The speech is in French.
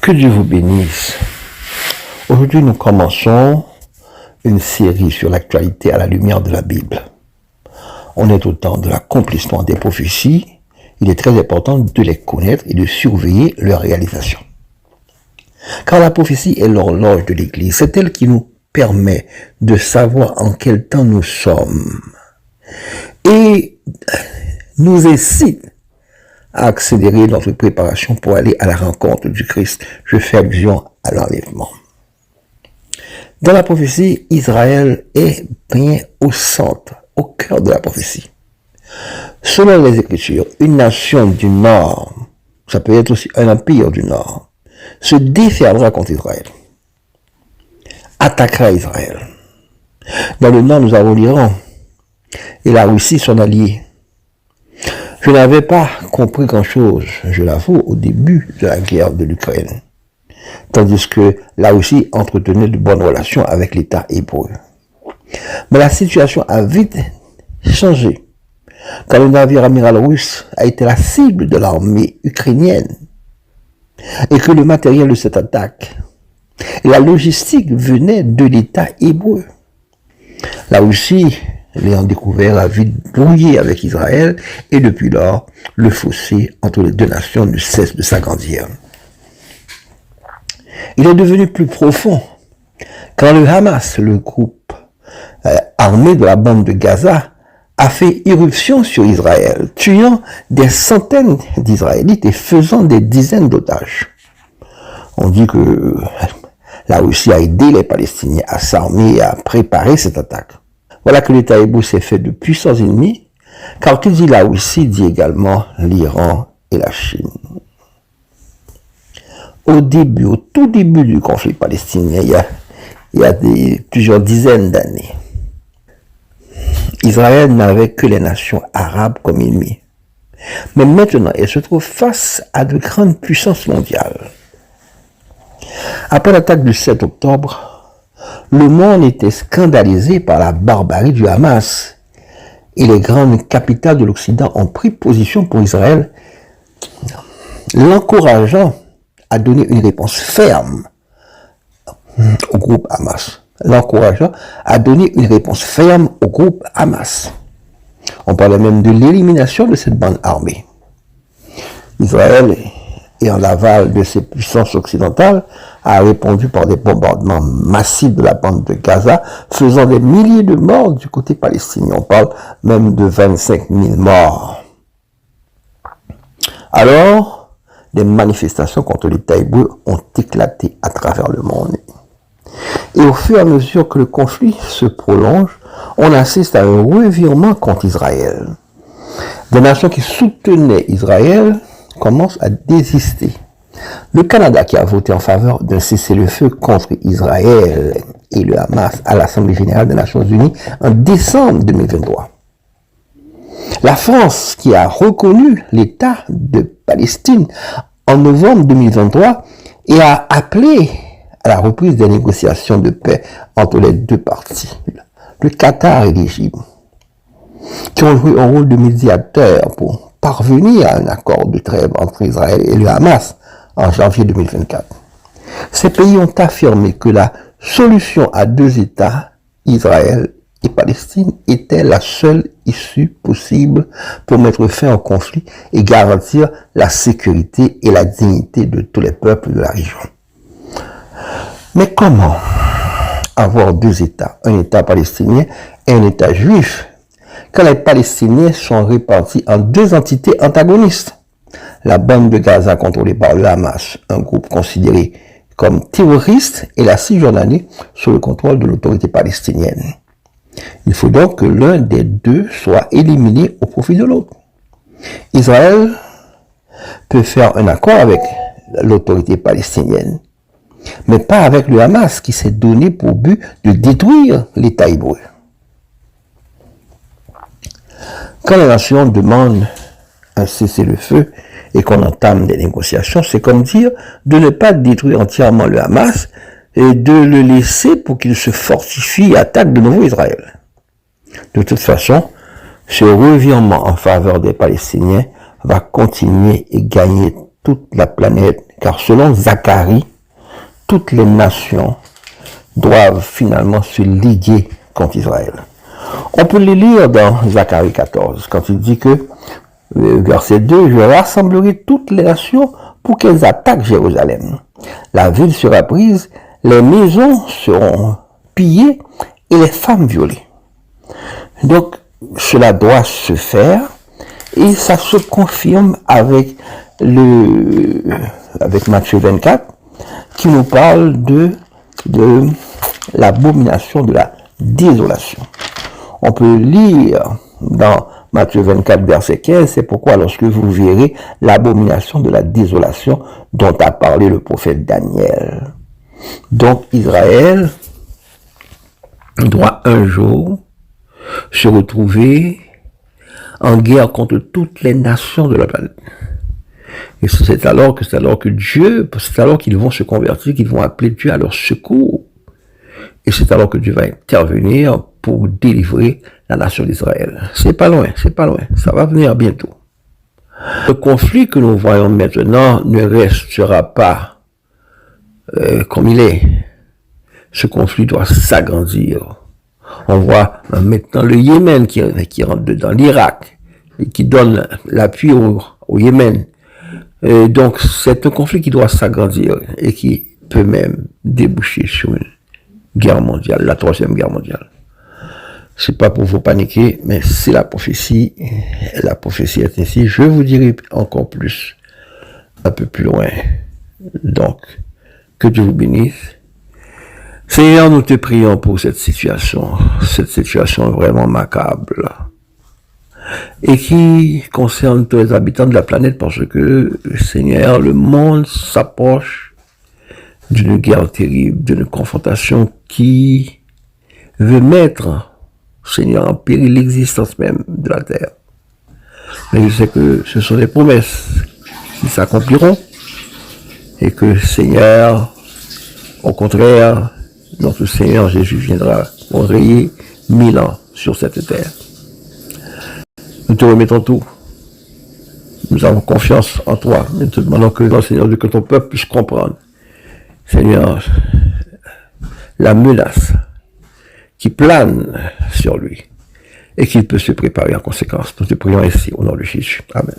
Que Dieu vous bénisse. Aujourd'hui, nous commençons une série sur l'actualité à la lumière de la Bible. On est au temps de l'accomplissement des prophéties. Il est très important de les connaître et de surveiller leur réalisation. Car la prophétie est l'horloge de l'Église. C'est elle qui nous permet de savoir en quel temps nous sommes et nous incite à accélérer notre préparation pour aller à la rencontre du Christ. Je fais allusion à l'enlèvement. Dans la prophétie, Israël est bien au centre, au cœur de la prophétie. Selon les Écritures, une nation du Nord, ça peut être aussi un empire du Nord, se déferlera contre Israël, attaquera Israël. Dans le Nord, nous avons l'Iran et la Russie, son allié. Je n'avais pas compris grand-chose, je l'avoue, au début de la guerre de l'Ukraine, tandis que la Russie entretenait de bonnes relations avec l'État hébreu. Mais la situation a vite changé quand le navire amiral russe a été la cible de l'armée ukrainienne et que le matériel de cette attaque et la logistique venaient de l'État hébreu. La Russie, l'ayant découvert, a vite brouillé avec Israël et depuis lors, le fossé entre les deux nations ne cesse de s'agrandir. Il est devenu plus profond quand le Hamas, le groupe armé de la bande de Gaza, a fait irruption sur Israël, tuant des centaines d'Israélites et faisant des dizaines d'otages. On dit que la Russie a aidé les Palestiniens à s'armer et à préparer cette attaque. Voilà que l'État hébreu s'est fait de puissants ennemis, car qui dit la Russie dit également l'Iran et la Chine. Au tout début du conflit palestinien, il y a plusieurs dizaines d'années, Israël n'avait que les nations arabes comme ennemis. Mais maintenant, elle se trouve face à de grandes puissances mondiales. Après l'attaque du 7 octobre, le monde était scandalisé par la barbarie du Hamas et les grandes capitales de l'Occident ont pris position pour Israël, l'encourageant à donner une réponse ferme au groupe Hamas. L'encourageant à donner une réponse ferme au groupe Hamas. On parlait même de l'élimination de cette bande armée. Israël, et en l'aval de ses puissances occidentales, a répondu par des bombardements massifs de la bande de Gaza, faisant des milliers de morts du côté palestinien. On parle même de 25 000 morts. Alors, des manifestations contre l'État hébreu ont éclaté à travers le monde. Et au fur et à mesure que le conflit se prolonge, on assiste à un revirement contre Israël. Des nations qui soutenaient Israël commencent à désister. Le Canada, qui a voté en faveur d'un cessez-le-feu contre Israël et le Hamas à l'Assemblée générale des Nations unies en décembre 2023. La France, qui a reconnu l'État de Palestine en novembre 2023 et a appelé à la reprise des négociations de paix entre les deux parties. Le Qatar et l'Égypte, qui ont joué un rôle de médiateur pour parvenir à un accord de trêve entre Israël et le Hamas en janvier 2024. Ces pays ont affirmé que la solution à deux États, Israël et Palestine, était la seule issue possible pour mettre fin au conflit et garantir la sécurité et la dignité de tous les peuples de la région. Mais comment avoir deux États, un État palestinien et un État juif, quand les Palestiniens sont répartis en deux entités antagonistes? La bande de Gaza contrôlée par le Hamas, un groupe considéré comme terroriste, et la Cisjordanie sous le contrôle de l'autorité palestinienne. Il faut donc que l'un des deux soit éliminé au profit de l'autre. Israël peut faire un accord avec l'autorité palestinienne, mais pas avec le Hamas qui s'est donné pour but de détruire l'État hébreu. Quand les nations demandent un cessez-le-feu et qu'on entame des négociations, c'est comme dire de ne pas détruire entièrement le Hamas et de le laisser pour qu'il se fortifie et attaque de nouveau Israël. De toute façon, ce revirement en faveur des Palestiniens va continuer et gagner toute la planète car selon Zacharie, toutes les nations doivent finalement se liguer contre Israël. On peut les lire dans Zacharie 14, quand il dit que, verset 2, « Je rassemblerai toutes les nations pour qu'elles attaquent Jérusalem. La ville sera prise, les maisons seront pillées et les femmes violées. » Donc, cela doit se faire et ça se confirme avec Matthieu 24 qui nous parle de l'abomination de la désolation. On peut lire dans Matthieu 24, verset 15, c'est pourquoi lorsque vous verrez l'abomination de la désolation dont a parlé le prophète Daniel. Donc Israël doit un jour se retrouver en guerre contre toutes les nations de la planète. Et c'est alors que Dieu, c'est alors qu'ils vont se convertir, qu'ils vont appeler Dieu à leur secours. Et c'est alors que Dieu va intervenir pour délivrer la nation d'Israël. C'est pas loin, ça va venir bientôt. Le conflit que nous voyons maintenant ne restera pas comme il est. Ce conflit doit s'agrandir. On voit maintenant le Yémen qui rentre dedans, l'Irak, et qui donne l'appui au Yémen. Et donc c'est un conflit qui doit s'agrandir et qui peut même déboucher sur une guerre mondiale, la troisième guerre mondiale. C'est pas pour vous paniquer, mais c'est la prophétie. La prophétie est ainsi. Je vous dirai encore plus, un peu plus loin. Donc, que Dieu vous bénisse. Seigneur, nous te prions pour cette situation vraiment macabre, et qui concerne tous les habitants de la planète, parce que, Seigneur, le monde s'approche d'une guerre terrible, d'une confrontation qui veut mettre, Seigneur, en péril l'existence même de la terre. Mais je sais que ce sont des promesses qui s'accompliront, et que, Seigneur, au contraire, notre Seigneur Jésus viendra pour régner 1000 ans sur cette terre. Nous te remettons tout. Nous avons confiance en toi. Nous te demandons que, Seigneur, que ton peuple puisse comprendre, Seigneur, la menace qui plane sur lui et qu'il peut se préparer en conséquence. Nous te prions ainsi au nom de Jésus. Amen.